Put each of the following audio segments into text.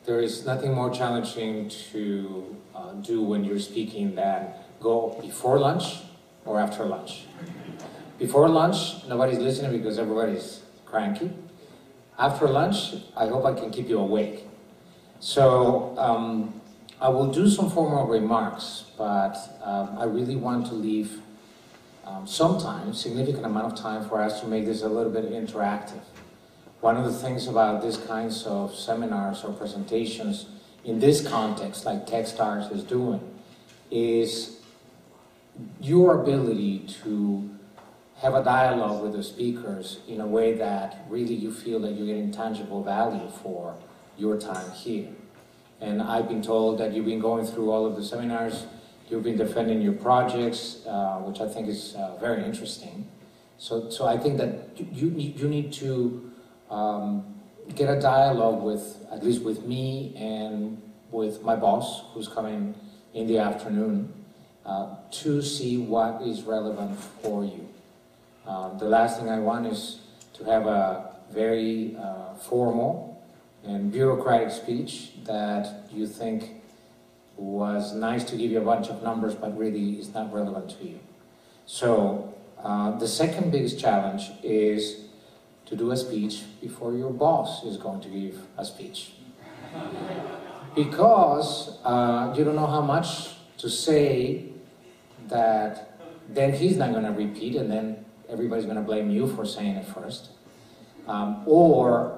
there is nothing more challenging to do when you're speaking than go before lunch or after lunch. Before lunch, nobody's listening because everybody's cranky. After lunch, I hope I can keep you awake. So I will do some formal remarks, but I really want to leave some time, significant amount of time for us to make this a little bit interactive. One of the things about these kinds of seminars or presentations in this context, like Techstars is doing, is your ability to have a dialogue with the speakers in a way that really you feel that you're getting tangible value for your time here. And I've been told that you've been going through all of the seminars, you've been defending your projects, which I think is very interesting. So I think that you need to get a dialogue with, at least with me and with my boss, who's coming in the afternoon, to see what is relevant for you. The last thing I want is to have a very formal and bureaucratic speech that you think was nice to give you a bunch of numbers, but really is not relevant to you. So the second biggest challenge is to do a speech before your boss is going to give a speech. Because you don't know how much to say that then he's not going to repeat, and then everybody's going to blame you for saying it first. Or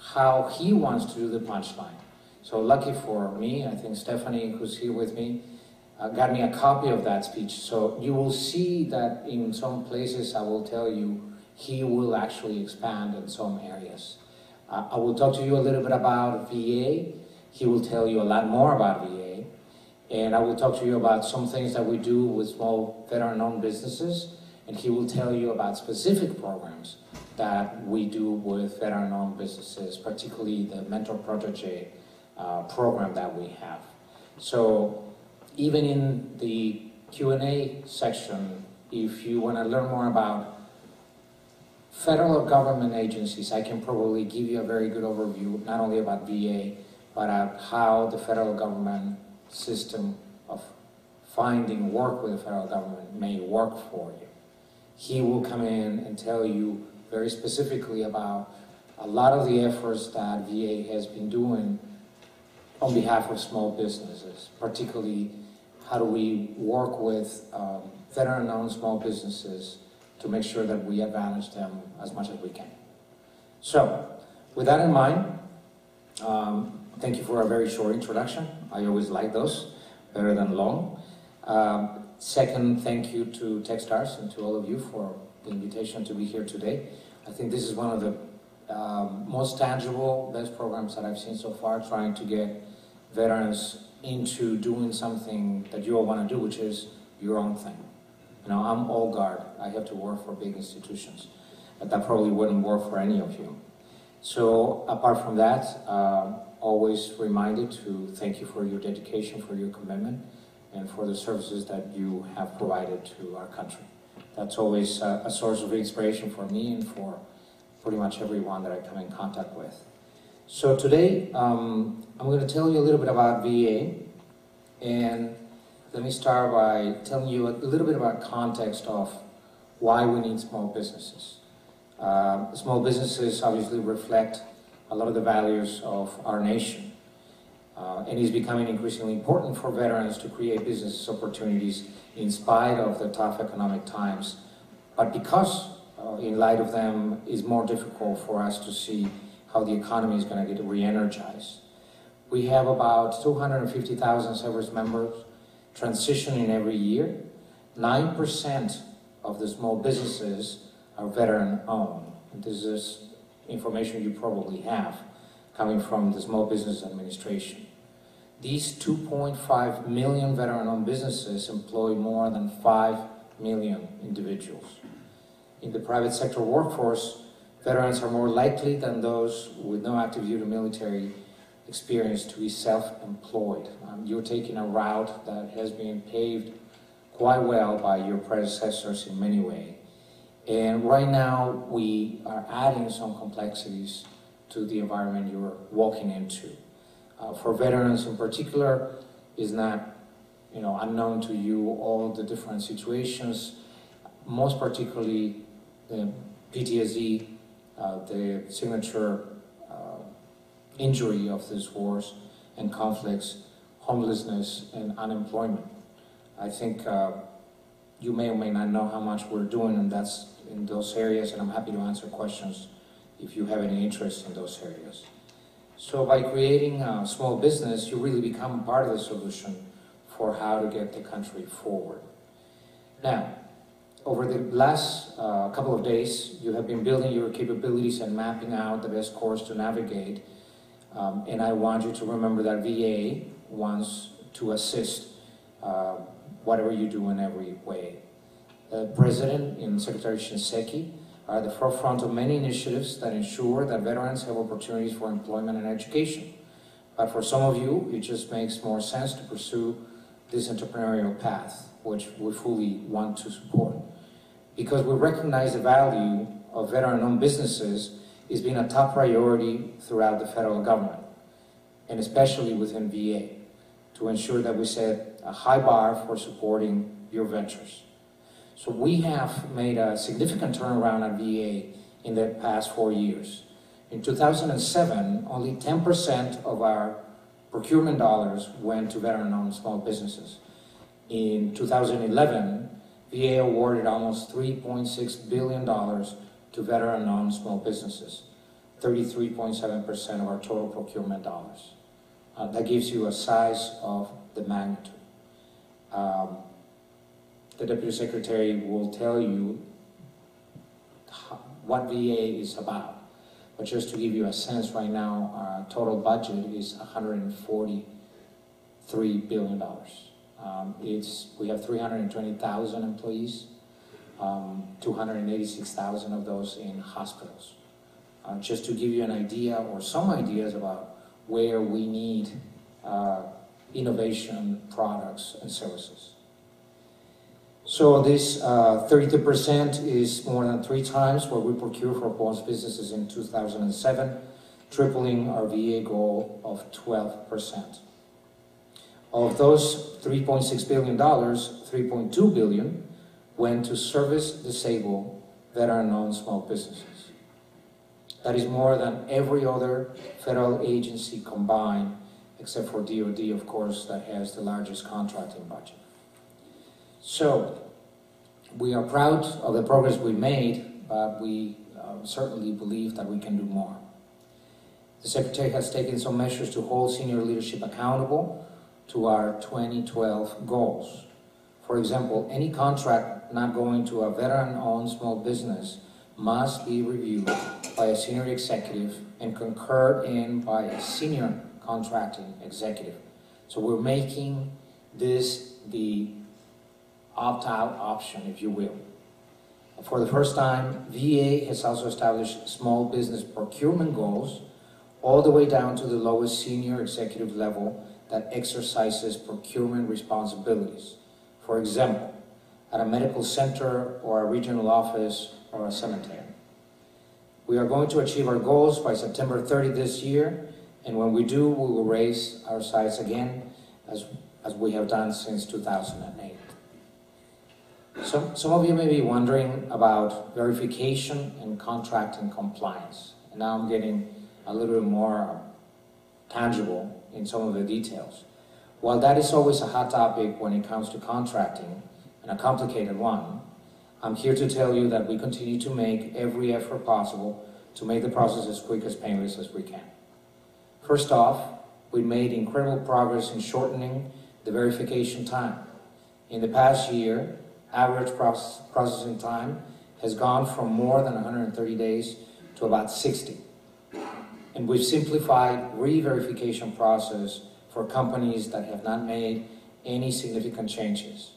how he wants to do the punchline. So lucky for me, I think Stephanie, who's here with me, got me a copy of that speech. So you will see that in some places I will tell you he will actually expand in some areas. I will talk to you a little bit about VA. He will tell you a lot more about VA. And I will talk to you about some things that we do with small veteran-owned businesses. And he will tell you about specific programs that we do with veteran-owned businesses, particularly the Mentor Protege program that we have. So even in the Q&A section, if you want to learn more about federal government agencies, I can probably give you a very good overview, not only about VA, but how the federal government system of finding work with the federal government may work for you. He will come in and tell you very specifically about a lot of the efforts that VA has been doing on behalf of small businesses, particularly how do we work with veteran-owned small businesses to make sure that we advantage them as much as we can. So, with that in mind, thank you for a very short introduction. I always like those, better than long. Second, thank you to Techstars and to all of you for the invitation to be here today. I think this is one of the most tangible, best programs that I've seen so far, trying to get veterans into doing something that you all want to do, which is your own thing. You know, I'm old guard. I have to work for big institutions. But that probably wouldn't work for any of you. So apart from that, always reminded to thank you for your dedication, for your commitment, and for the services that you have provided to our country. That's always a source of inspiration for me and for pretty much everyone that I come in contact with. So today, I'm going to tell you a little bit about VA, and let me start by telling you a little bit about context of why we need small businesses. Small businesses obviously reflect a lot of the values of our nation. And it's becoming increasingly important for veterans to create business opportunities in spite of the tough economic times. But because in light of them, it's more difficult for us to see how the economy is going to get re-energized. We have about 250,000 service members transitioning every year. 9% of the small businesses are veteran-owned. This is information you probably have coming from the Small Business Administration. These 2.5 million veteran-owned businesses employ more than 5 million individuals. In the private sector workforce, veterans are more likely than those with no active duty military experience to be self-employed. You're taking a route that has been paved quite well by your predecessors in many ways. And right now, we are adding some complexities to the environment you're walking into. For veterans in particular, is not unknown to you all the different situations, most particularly the PTSD, the signature injury of these wars and conflicts, homelessness and unemployment. I think you may or may not know how much we're doing in those areas, and I'm happy to answer questions if you have any interest in those areas. So by creating a small business, you really become part of the solution for how to get the country forward. Now, over the last couple of days, you have been building your capabilities and mapping out the best course to navigate. And I want you to remember that VA wants to assist whatever you do in every way. The President and Secretary Shinseki are at the forefront of many initiatives that ensure that veterans have opportunities for employment and education. But for some of you, it just makes more sense to pursue this entrepreneurial path, which we fully want to support. Because we recognize the value of veteran-owned businesses is being a top priority throughout the federal government, and especially within VA, to ensure that we set a high bar for supporting your ventures. So we have made a significant turnaround at VA in the past 4 years. In 2007, only 10% of our procurement dollars went to veteran-owned small businesses. In 2011, VA awarded almost $3.6 billion to veteran-owned small businesses, 33.7% of our total procurement dollars. That gives you a size of the magnitude. The Deputy Secretary will tell you what VA is about. But just to give you a sense, right now, our total budget is $143 billion. We have 320,000 employees, 286,000 of those in hospitals. Just to give you an idea or some ideas about where we need innovation, products, and services. So this 32% is more than 3 times what we procure for most businesses in 2007, tripling our VA goal of 12%. Of those $3.6 billion, $3.2 billion went to service disabled veteran-owned small businesses. That is more than every other federal agency combined, except for DoD, of course, that has the largest contracting budget. So, we are proud of the progress we made, but we certainly believe that we can do more. The Secretary has taken some measures to hold senior leadership accountable to our 2012 goals. For example, any contract not going to a veteran-owned small business must be reviewed by a senior executive and concurred in by a senior contracting executive. So we're making this the opt-out option, if you will. For the first time, VA has also established small business procurement goals all the way down to the lowest senior executive level that exercises procurement responsibilities. For example, at a medical center or a regional office or a cemetery. We are going to achieve our goals by September 30 this year, and when we do, we will raise our sights again as we have done since 2008. Some of you may be wondering about verification and contracting compliance. And now I'm getting a little bit more tangible in some of the details. While that is always a hot topic when it comes to contracting, and a complicated one, I'm here to tell you that we continue to make every effort possible to make the process as quick as painless as we can. First off, we made incredible progress in shortening the verification time. In the past year, average processing time has gone from more than 130 days to about 60. And we've simplified re-verification process for companies that have not made any significant changes.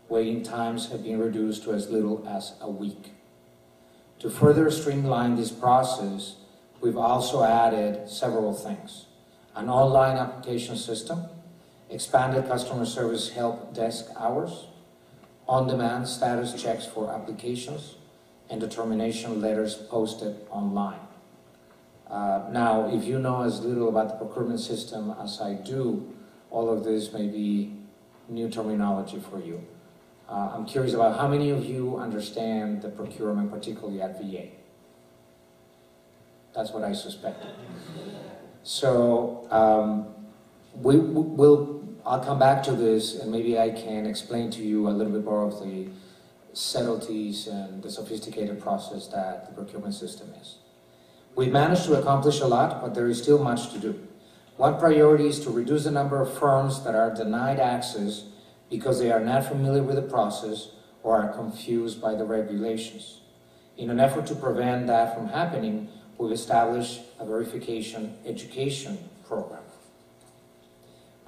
Waiting times have been reduced to as little as a week. To further streamline this process, we've also added several things. An online application system, expanded customer service help desk hours, on-demand status checks for applications, and determination letters posted online. Now, if you know as little about the procurement system as I do, all of this may be new terminology for you. I'm curious about how many of you understand the procurement, particularly at VA. That's what I suspected. So I'll come back to this, and maybe I can explain to you a little bit more of the subtleties and the sophisticated process that the procurement system is. We've managed to accomplish a lot, but there is still much to do. One priority is to reduce the number of firms that are denied access because they are not familiar with the process or are confused by the regulations. In an effort to prevent that from happening, we've established a verification education program.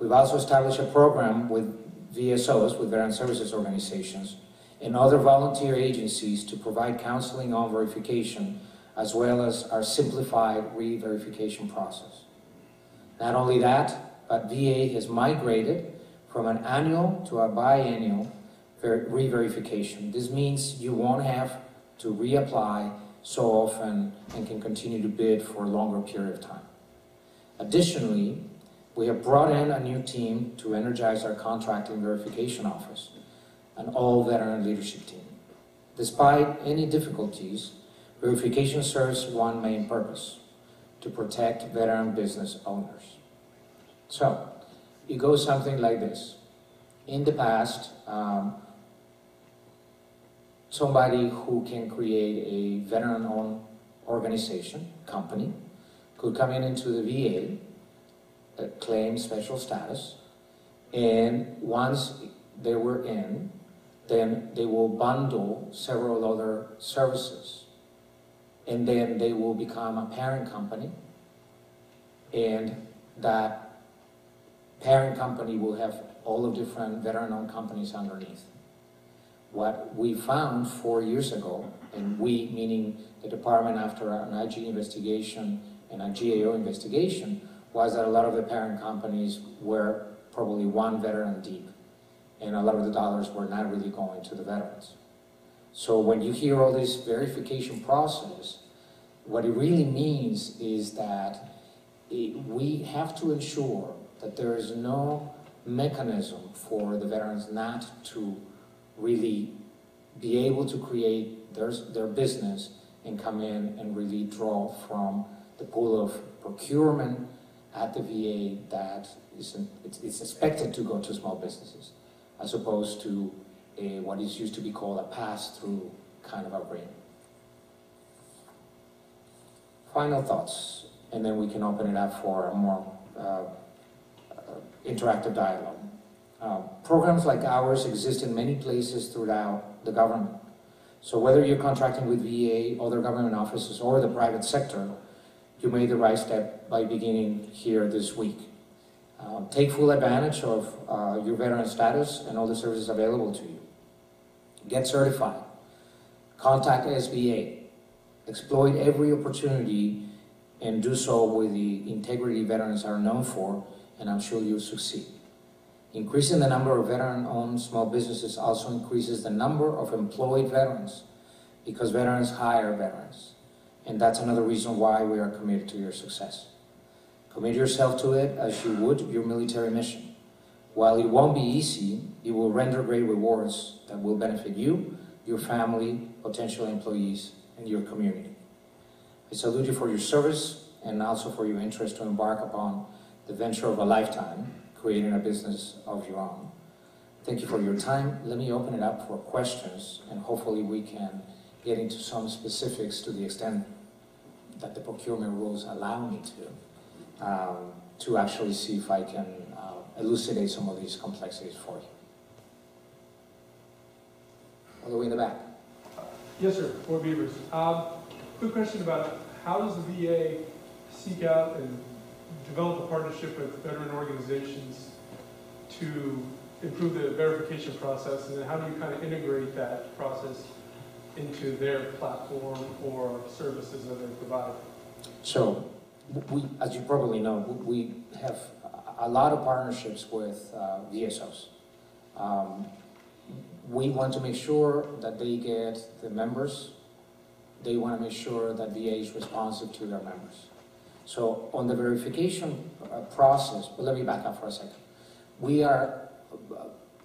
We've also established a program with VSOs, with Veteran Services Organizations, and other volunteer agencies to provide counseling on verification, as well as our simplified re-verification process. Not only that, but VA has migrated from an annual to a biannual re-verification. This means you won't have to reapply so often and can continue to bid for a longer period of time. Additionally, we have brought in a new team to energize our contracting verification office, an all-veteran leadership team. Despite any difficulties, verification serves one main purpose: to protect veteran business owners. So, it goes something like this. In the past, somebody who can create a veteran-owned organization, company, could come into the VA, claim special status, and once they were in, then they will bundle several other services. And then they will become a parent company, and that parent company will have all of different veteran-owned companies underneath. What we found 4 years ago, and we, meaning the department after an IG investigation and a GAO investigation, was that a lot of the parent companies were probably one veteran deep, and a lot of the dollars were not really going to the veterans. So when you hear all this verification process, what it really means is that we have to ensure that there is no mechanism for the veterans not to really be able to create their business and come in and really draw from the pool of procurement at the VA that it's expected to go to small businesses, as opposed to what is used to be called a pass-through kind of agreement. Final thoughts, and then we can open it up for a more interactive dialogue. Programs like ours exist in many places throughout the government. So whether you're contracting with VA, other government offices, or the private sector, you made the right step by beginning here this week. Take full advantage of your veteran status and all the services available to you. Get certified. Contact SBA. Exploit every opportunity and do so with the integrity veterans are known for, and I'm sure you'll succeed. Increasing the number of veteran-owned small businesses also increases the number of employed veterans, because veterans hire veterans. And that's another reason why we are committed to your success. Commit yourself to it as you would your military mission. While it won't be easy, it will render great rewards that will benefit you, your family, potential employees, and your community. I salute you for your service and also for your interest to embark upon the venture of a lifetime, creating a business of your own. Thank you for your time. Let me open it up for questions, and hopefully we can get into some specifics to the extent that the procurement rules allow me to actually see if I can elucidate some of these complexities for you. All the way in the back. Yes, sir. Fort Beavers. Quick question about how does the VA seek out and develop a partnership with veteran organizations to improve the verification process, and then how do you kind of integrate that process into their platform or services that they provide? So, as you probably know, we have a lot of partnerships with VSOs. We want to make sure that they get the members. They want to make sure that VA is responsive to their members. So on the verification process, but let me back up for a second. We are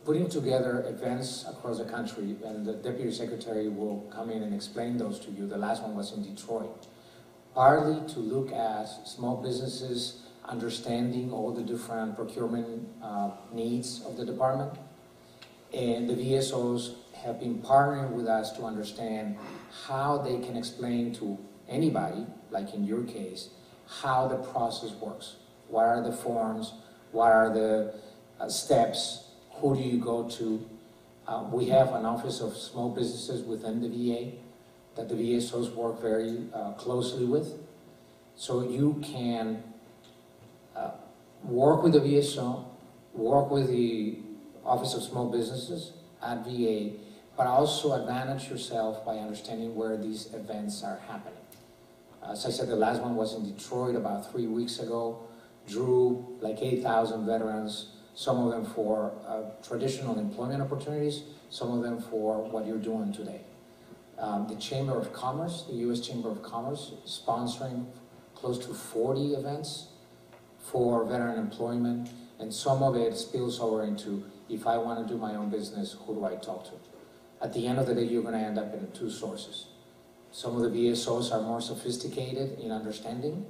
putting together events across the country, and the Deputy Secretary will come in and explain those to you. The last one was in Detroit. Partly to look at small businesses understanding all the different procurement needs of the department. And the VSOs have been partnering with us to understand how they can explain to anybody, like in your case, how the process works. What are the forms? What are the steps? Who do you go to? We have an Office of Small Businesses within the VA that the VSOs work very closely with. So you can work with the VSO, work with the Office of Small Businesses at VA, but also advantage yourself by understanding where these events are happening. As I said, the last one was in Detroit about 3 weeks ago, drew like 8,000 veterans, some of them for traditional employment opportunities, some of them for what you're doing today. The Chamber of Commerce, the U.S. Chamber of Commerce, is sponsoring close to 40 events for veteran employment, and some of it spills over into, if I want to do my own business, who do I talk to? At the end of the day, you're going to end up in two sources. Some of the VSOs are more sophisticated in understanding,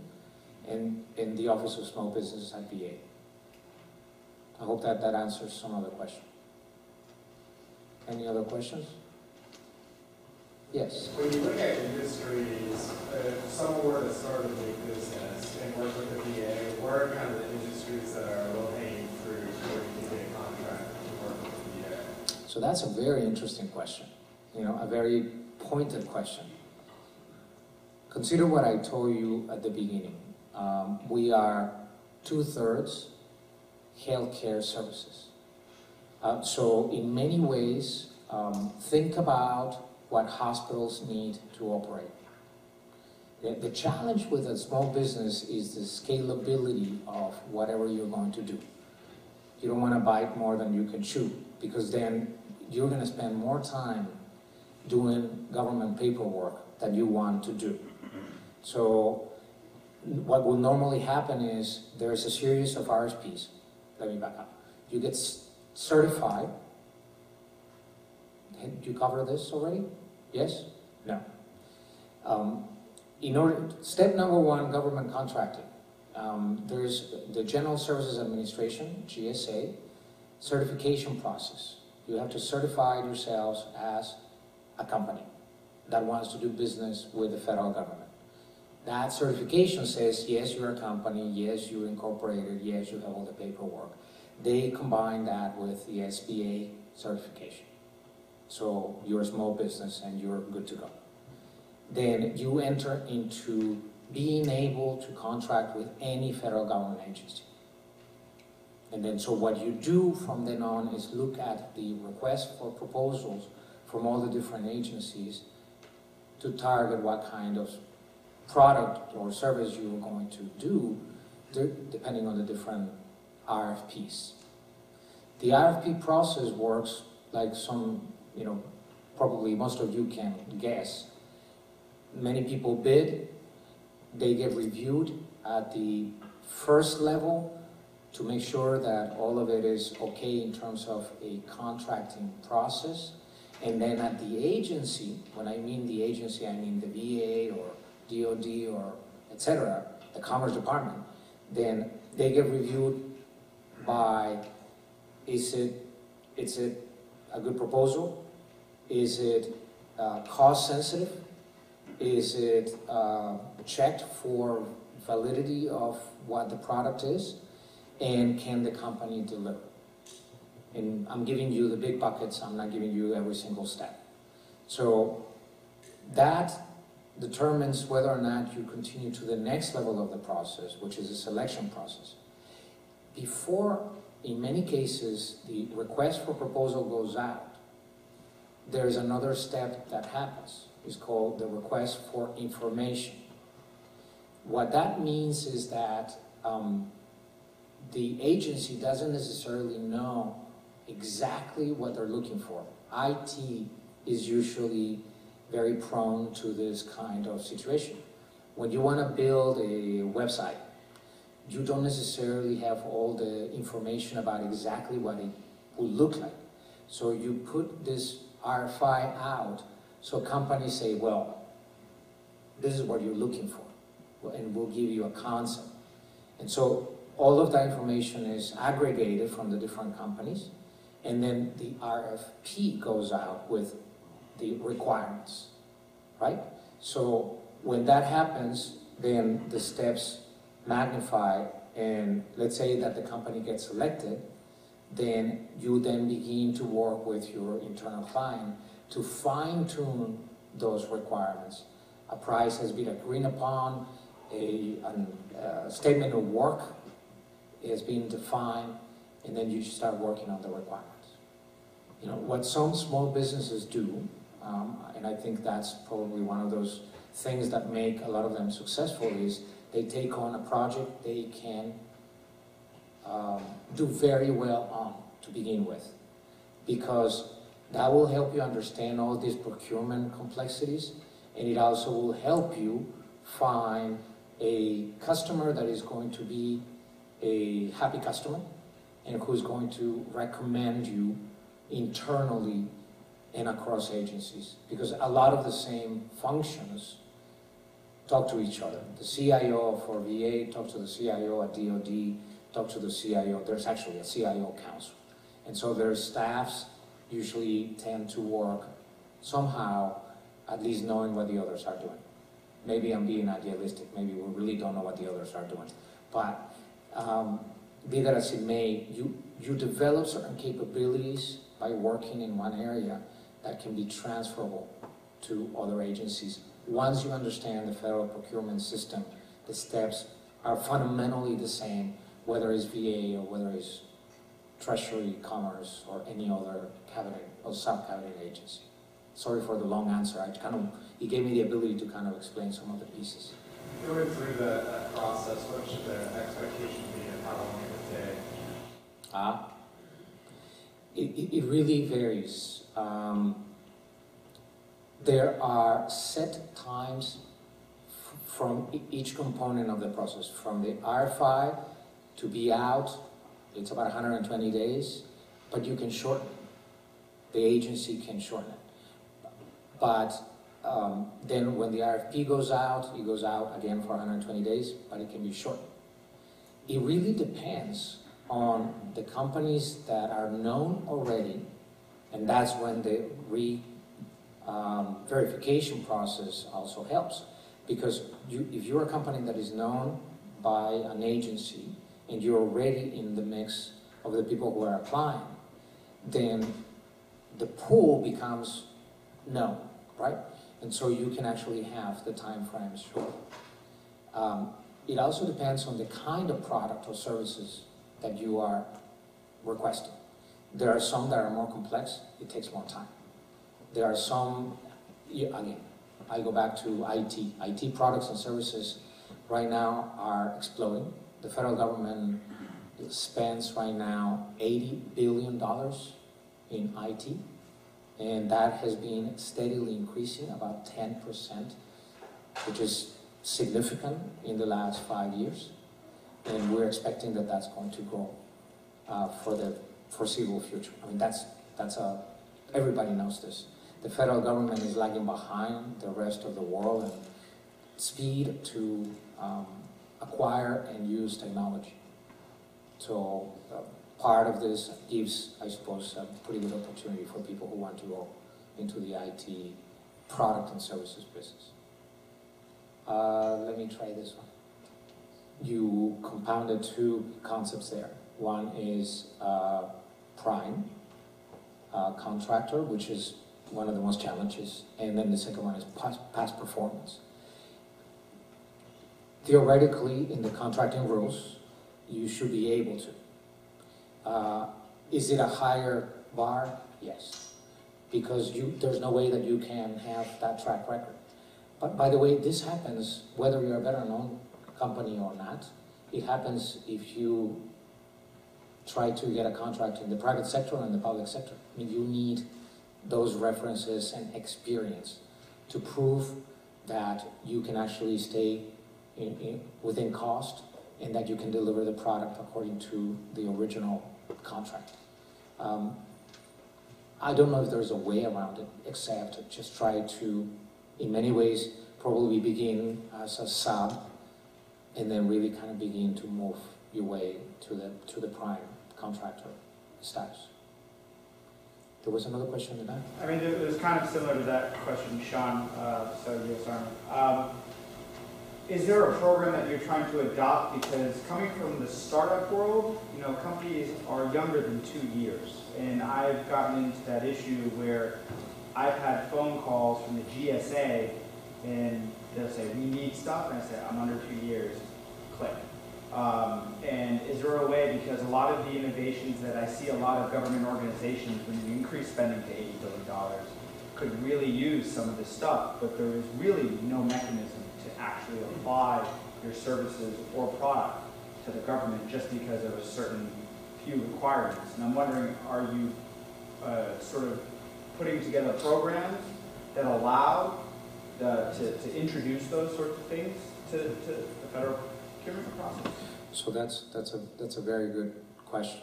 and in the Office of Small Business at VA. I hope that answers some of the question. Any other questions? Yes. When you look at industries, if someone were to start a new business and work with the VA, what are kind of the industries that are low-hanging fruit where you can get a contract to work with the VA? So that's a very interesting question. A very pointed question. Consider what I told you at the beginning. We are 2/3 healthcare services. So in many ways, think about what hospitals need to operate. The challenge with a small business is the scalability of whatever you're going to do. You don't want to bite more than you can chew, because then you're going to spend more time doing government paperwork than you want to do. So what will normally happen is there's a series of RFPs. Let me back up. You get certified. Did you cover this already? Yes? No. Step number one, government contracting. There's the General Services Administration, GSA, certification process. You have to certify yourselves as a company that wants to do business with the federal government. That certification says, yes, you're a company, yes, you're incorporated, yes, you have all the paperwork. They combine that with the SBA certification. So you're a small business and you're good to go. Then you enter into being able to contract with any federal government agency. And then so what you do from then on is look at the request for proposals from all the different agencies to target what kind of product or service you're going to do, depending on the different RFPs. The RFP process works like some, probably most of you can guess. Many people bid, they get reviewed at the first level to make sure that all of it is okay in terms of a contracting process. And then at the agency, when I mean the agency, I mean the VA or DOD or etc., the Commerce Department, then they get reviewed by, is it a good proposal? Is it cost sensitive? Is it checked for validity of what the product is? And can the company deliver? And I'm giving you the big buckets, I'm not giving you every single step. So that determines whether or not you continue to the next level of the process, which is the selection process. Before, in many cases, the request for proposal goes out, there's another step that happens. It's called the request for information. What that means is that the agency doesn't necessarily know exactly what they're looking for. IT is usually very prone to this kind of situation. when you want to build a website, you don't necessarily have all the information about exactly what it will look like. So you put this RFI out, so companies say, well, this is what you're looking for, and we'll give you a concept. And so all of that information is aggregated from the different companies, and then the RFP goes out with the requirements, right? So when that happens, then the steps magnify, and let's say that the company gets selected, then you then begin to work with your internal client to fine-tune those requirements. A price has been agreed upon, a statement of work has been defined, and then you start working on the requirements. You know, what some small businesses do, and I think that's probably one of those things that make a lot of them successful, is they take on a project they can do very well on to begin with, because that will help you understand all these procurement complexities, and it also will help you find a customer that is going to be a happy customer and who's going to recommend you internally and across agencies, because a lot of the same functions talk to each other. The CIO for VA talks to the CIO at DoD, talks to the CIO. There's actually a CIO council. And so their staffs usually tend to work somehow, at least knowing what the others are doing. Maybe I'm being idealistic. Maybe we really don't know what the others are doing. But be that as it may, you develop certain capabilities by working in one area that can be transferable to other agencies. Once you understand the federal procurement system, the steps are fundamentally the same, whether it's VA or whether it's Treasury, Commerce, or any other cabinet or sub-cabinet agency. Sorry for the long answer. It gave me the ability to kind of explain some of the pieces. Going through that process, what should the expectation be and how long it would take? It really varies. There are set times from each component of the process. From the RFI to be out, it's about 120 days, but you can shorten it. The agency can shorten it. But then when the RFP goes out, it goes out again for 120 days, but it can be shortened. It really depends on the companies that are known already, and that's when the verification process also helps. Because if you're a company that is known by an agency and you're already in the mix of the people who are applying, then the pool becomes known, right? And so you can actually have the time frames short. It also depends on the kind of product or services that you are requesting. There are some that are more complex, it takes more time. There are some, again, I go back to IT. IT products and services right now are exploding. The federal government spends right now $80 billion in IT, and that has been steadily increasing, about 10%, which is significant in the last 5 years. And we're expecting that that's going to grow for the foreseeable future. I mean, everybody knows this. The federal government is lagging behind the rest of the world in speed to acquire and use technology. So part of this gives, I suppose, a pretty good opportunity for people who want to go into the IT product and services business. Let me try this one. You compounded two concepts there. One is prime contractor, which is one of the most challenges, and then the second one is past performance. Theoretically, in the contracting rules, you should be able to. Is it a higher bar? Yes, because there's no way that you can have that track record. But by the way, this happens whether you're a better known company or not. It happens if you try to get a contract in the private sector and the public sector. I mean, you need those references and experience to prove that you can actually stay within cost, and that you can deliver the product according to the original contract. I don't know if there's a way around it, except just try to, in many ways, probably begin as a sub, and then really kind of begin to move your way to the prime contractor status. There was another question in the back. I mean, it was kind of similar to that question, Sean, is there a program that you're trying to adopt? Because coming from the startup world, you know, companies are younger than 2 years. And I've gotten into that issue where I've had phone calls from the GSA and they'll say, we need stuff. And I say, I'm under 2 years, click. And is there a way, because a lot of the innovations that I see a lot of government organizations, when you increase spending to $80 billion, could really use some of this stuff, but there is really no mechanism to actually apply your services or product to the government just because of a certain few requirements. And I'm wondering, are you sort of putting together programs that allow to introduce those sorts of things to the federal procurement process? So that's a very good question.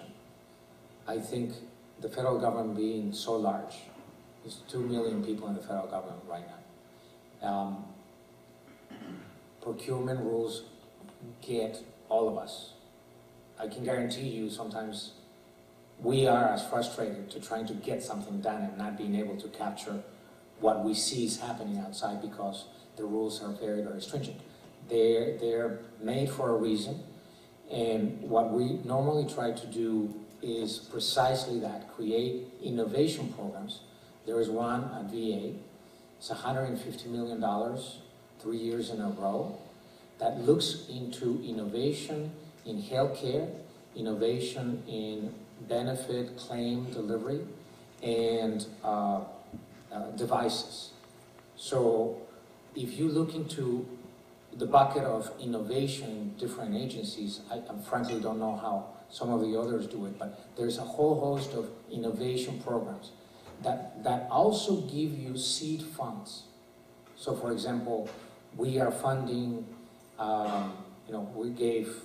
I think the federal government being so large, there's 2 million people in the federal government right now. Procurement rules get all of us. I can guarantee you sometimes we are as frustrated to trying to get something done and not being able to capture what we see is happening outside because the rules are very, very stringent. They're made for a reason, and what we normally try to do is precisely that, create innovation programs. There is one at VA, it's $150 million, 3 years in a row, that looks into innovation in healthcare, innovation in benefit claim delivery, and devices. So if you look into the bucket of innovation in different agencies, I frankly don't know how some of the others do it, but there's a whole host of innovation programs that also give you seed funds. So for example, we are funding, we gave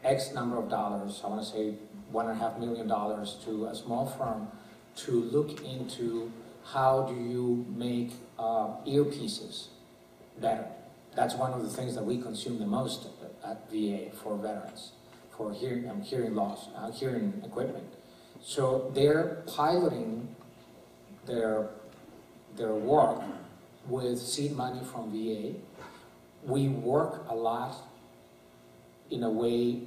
X number of dollars, I want to say $1.5 million to a small firm to look into how do you make earpieces better. That's one of the things that we consume the most at VA for veterans, for hearing loss, hearing equipment. So they're piloting their work with seed money from VA. We work a lot in a way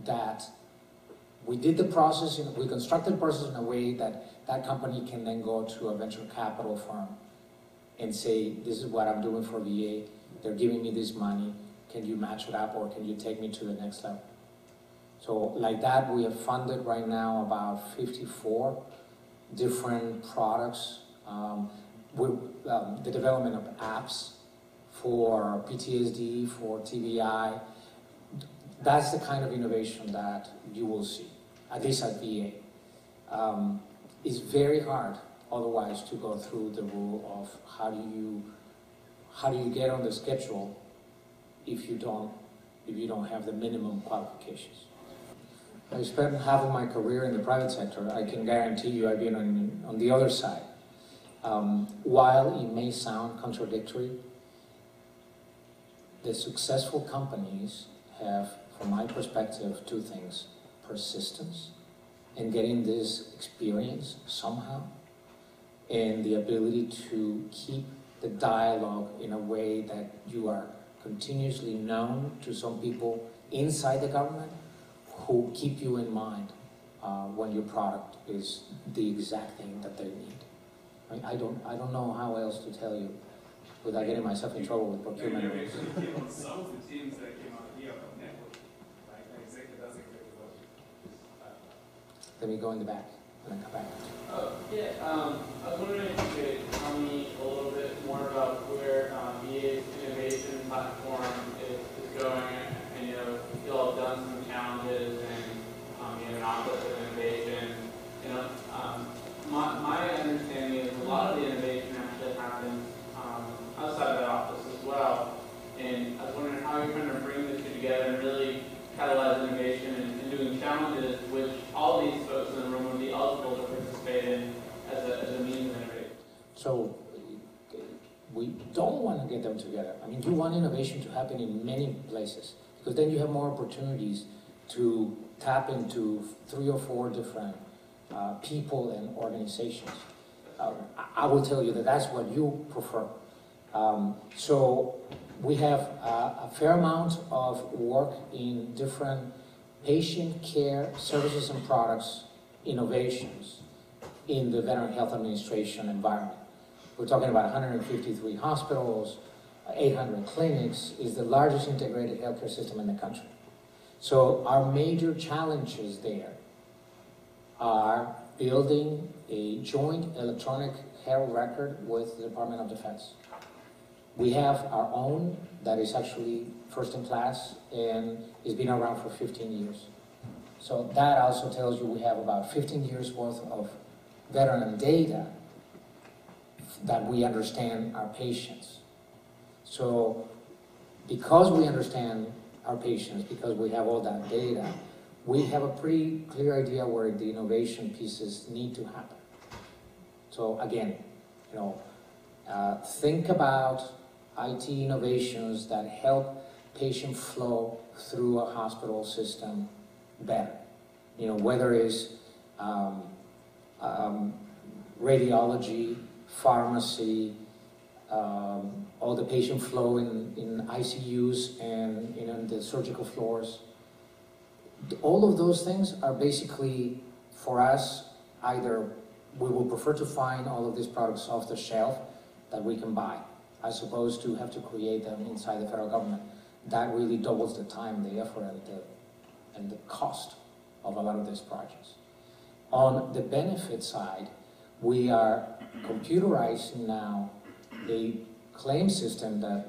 that we did the process, we constructed the process in a way that that company can then go to a venture capital firm and say, this is what I'm doing for VA, they're giving me this money, can you match it up or can you take me to the next level? So like that, we have funded right now about 54 different products, with the development of apps for PTSD, for TBI. That's the kind of innovation that you will see, at least at VA. It's very hard otherwise to go through the rule of how do you get on the schedule if you don't have the minimum qualifications. I spent half of my career in the private sector. I can guarantee you I've been on the other side. While it may sound contradictory, the successful companies have, from my perspective, two things: persistence and getting this experience somehow, and the ability to keep the dialogue in a way that you are continuously known to some people inside the government who keep you in mind when your product is the exact thing that they need. I don't know how else to tell you without getting myself in trouble with procurement. Some of the teams that came out here from network, like exactly that's exactly what. Let me go in the back and then come back. I was wondering if you could tell me a little bit more about where VA's innovation platform is going. And you all have done some challenges and an office of innovation. My understanding is a lot of the innovation actually happens outside of that office as we don't want to get them together. I mean, you want innovation to happen in many places, because then you have more opportunities to tap into 3 or 4 different people and organizations. I will tell you that that's what you prefer. So we have a fair amount of work in different patient care services and products innovations in the Veteran Health Administration environment. We're talking about 153 hospitals, 800 clinics, is the largest integrated healthcare system in the country. So our major challenges there are building a joint electronic health record with the Department of Defense. We have our own that is actually first in class and has been around for 15 years. So that also tells you we have about 15 years worth of veteran data that we understand our patients. So because we understand our patients, because we have all that data, we have a pretty clear idea where the innovation pieces need to happen. So again, think about IT innovations that help patient flow through a hospital system better. Whether it's radiology, pharmacy, all the patient flow in ICUs and in the surgical floors. All of those things are basically, for us, either we will prefer to find all of these products off the shelf that we can buy, as opposed to have to create them inside the federal government. That really doubles the time, the effort, and the cost of a lot of these projects. On the benefit side, we are computerizing now a claim system that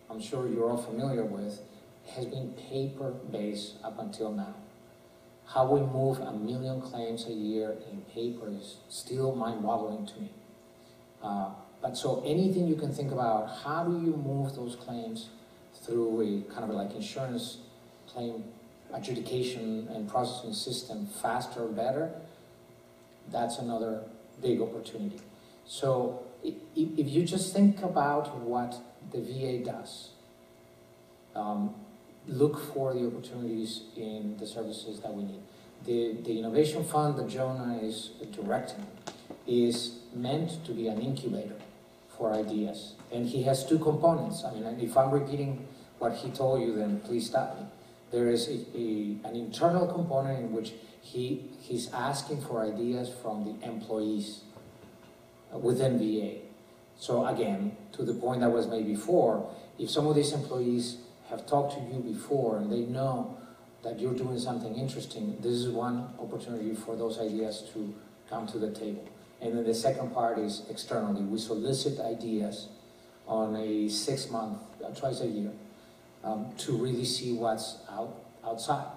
I'm sure you're all familiar with, has been paper-based up until now. How we move 1 million claims a year in paper is still mind-boggling to me. But so anything you can think about, how do you move those claims through a kind of like insurance claim adjudication and processing system faster, better, that's another big opportunity. So if you just think about what the VA does, look for the opportunities in the services that we need. The innovation fund that Jonah is directing is meant to be an incubator for ideas. And he has 2 components. I mean, if I'm repeating what he told you, then please stop me. There is an internal component in which he's asking for ideas from the employees within VA. So again, to the point that was made before, if some of these employees have talked to you before and they know that you're doing something interesting, this is one opportunity for those ideas to come to the table. And then the second part is externally. We solicit ideas on a 6-month, twice a year, to really see what's outside.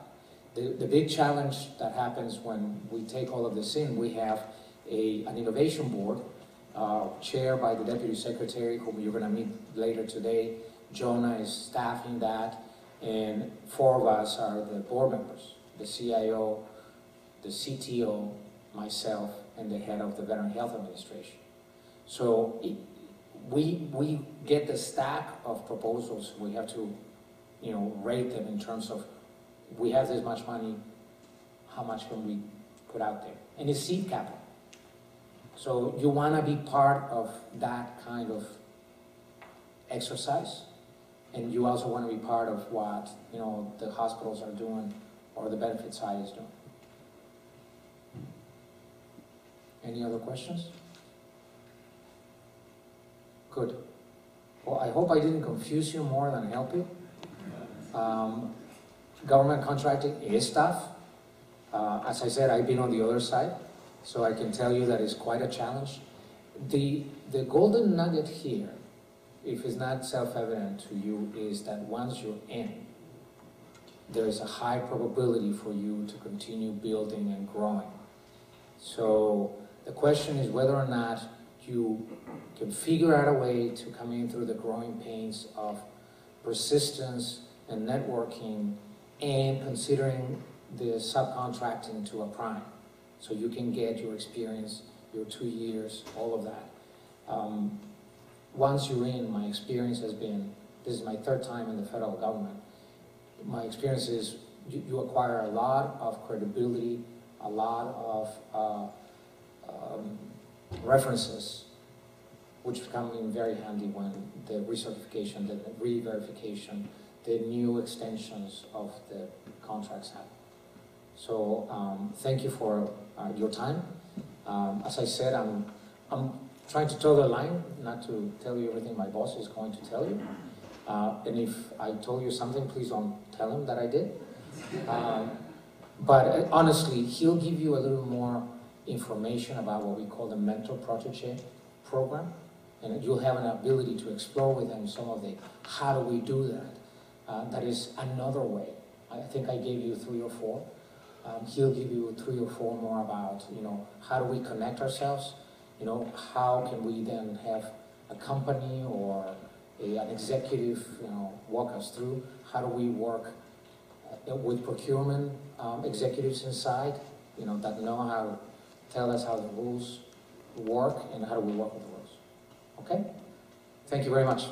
The big challenge that happens when we take all of this in, we have an innovation board chaired by the Deputy Secretary, whom you're going to meet later today. Jonah is staffing that, and 4 of us are the board members, the CIO, the CTO, myself, and the head of the Veteran Health Administration. So we get the stack of proposals. We have to, rate them in terms of, we have this much money, how much can we put out there? And it's seed capital. So you want to be part of that kind of exercise, and you also want to be part of what the hospitals are doing or the benefit side is doing. Any other questions? Good. Well, I hope I didn't confuse you more than help you. Government contracting is tough. As I said, I've been on the other side, so I can tell you that it's quite a challenge. The golden nugget here, if it's not self-evident to you, is that once you're in, there is a high probability for you to continue building and growing. So the question is whether or not you can figure out a way to come in through the growing pains of persistence and networking and considering the subcontracting to a prime. So you can get your experience, your 2 years, all of that. once you're in, my experience has been, this is my third time in the federal government, my experience is you acquire a lot of credibility, a lot of references, which come in very handy when the recertification, the re-verification, the new extensions of the contracts happen. So thank you for your time. As I said, I'm trying to toe the line, not to tell you everything my boss is going to tell you. And if I told you something, please don't tell him that I did. But honestly, he'll give you a little more information about what we call the mentor protege program. And you'll have an ability to explore with him some of the, how do we do that? That is another way. I think I gave you 3 or 4. He'll give you 3 or 4 more about, how do we connect ourselves? How can we then have a company or an executive, walk us through? How do we work with procurement executives inside, that know how to tell us how the rules work and how do we work with the rules? Okay? Thank you very much.